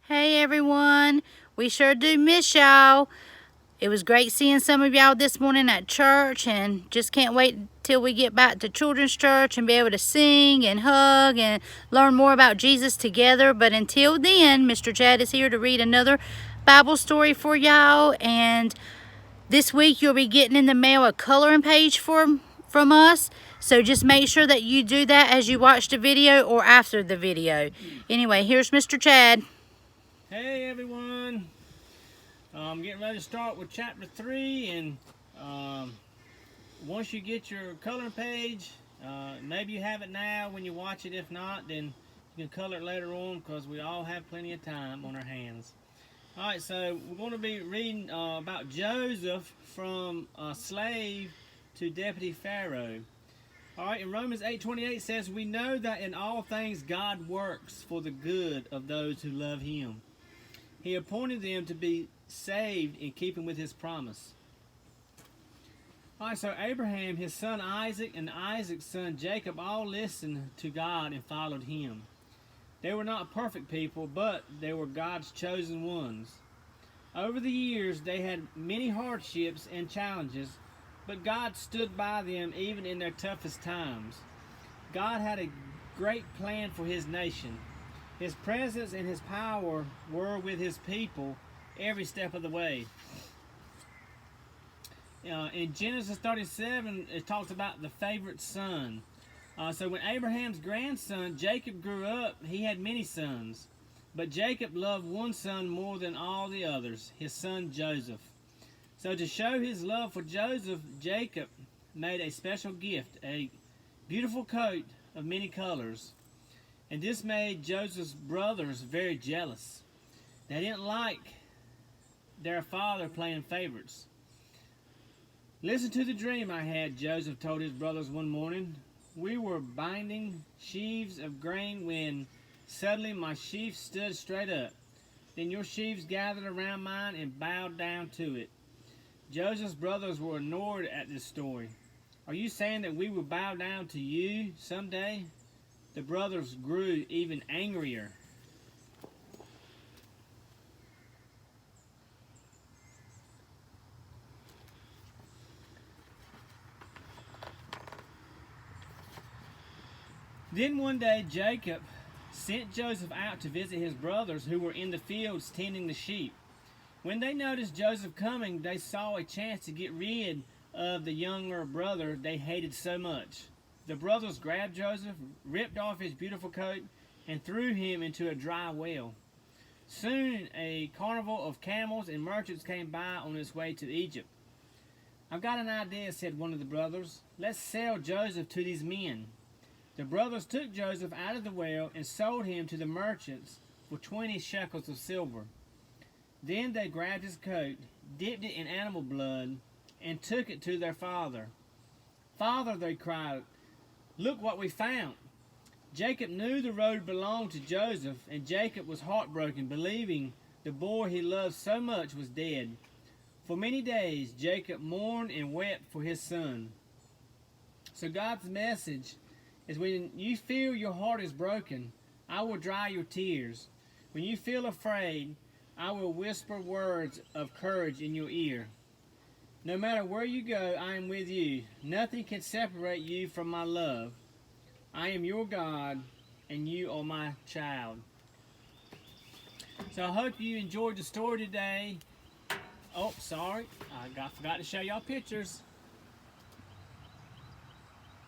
Hey everyone, we sure do miss y'all. It was great seeing some of y'all this morning at church, and just can't wait till we get back to children's church and be able to sing and hug and learn more about Jesus together. But until then, Mr. Chad is here to read another Bible story for y'all, and this week you'll be getting in the mail a coloring page from us. So just make sure that you do that as you watch the video or after the video. Anyway, here's Mr. Chad. Hey everyone, I'm getting ready to start with chapter 3, and once you get your coloring page, maybe you have it now when you watch it. If not, then you can color it later on, because we all have plenty of time on our hands. Alright, so we're going to be reading about Joseph from slave to deputy Pharaoh. Alright, in Romans 8:28 says, "We know that in all things God works for the good of those who love Him. He appointed them to be saved in keeping with His promise." Alright, so Abraham, his son Isaac, and Isaac's son Jacob all listened to God and followed Him. They were not perfect people, but they were God's chosen ones. Over the years, they had many hardships and challenges, but God stood by them even in their toughest times. God had a great plan for His nation. His presence and His power were with His people every step of the way. In Genesis 37, it talks about the favorite son. So when Abraham's grandson Jacob grew up, he had many sons. But Jacob loved one son more than all the others, his son Joseph. So to show his love for Joseph, Jacob made a special gift, a beautiful coat of many colors. And this made Joseph's brothers very jealous. They didn't like their father playing favorites. "Listen to the dream I had," Joseph told his brothers one morning. "We were binding sheaves of grain when suddenly my sheaf stood straight up. Then your sheaves gathered around mine and bowed down to it." Joseph's brothers were annoyed at this story. "Are you saying that we will bow down to you someday?" The brothers grew even angrier. Then one day Jacob sent Joseph out to visit his brothers who were in the fields tending the sheep. When they noticed Joseph coming, they saw a chance to get rid of the younger brother they hated so much. The brothers grabbed Joseph, ripped off his beautiful coat, and threw him into a dry well. Soon a carnival of camels and merchants came by on its way to Egypt. "I've got an idea," said one of the brothers. "Let's sell Joseph to these men." The brothers took Joseph out of the well and sold him to the merchants for 20 shekels of silver. Then they grabbed his coat, dipped it in animal blood, and took it to their father. "Father," they cried, "look what we found." Jacob knew the road belonged to Joseph, and Jacob was heartbroken, believing the boy he loved so much was dead. For many days, Jacob mourned and wept for his son. So God's message is, when you feel your heart is broken, I will dry your tears. When you feel afraid, I will whisper words of courage in your ear. No matter where you go, I am with you. Nothing can separate you from my love. I am your God, and you are my child. So I hope you enjoyed the story today. Oh, sorry, I forgot to show y'all pictures.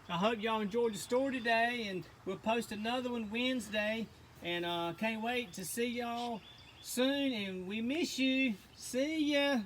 I hope y'all enjoyed the story today, and we'll post another one Wednesday. And can't wait to see y'all soon, and we miss you. See ya.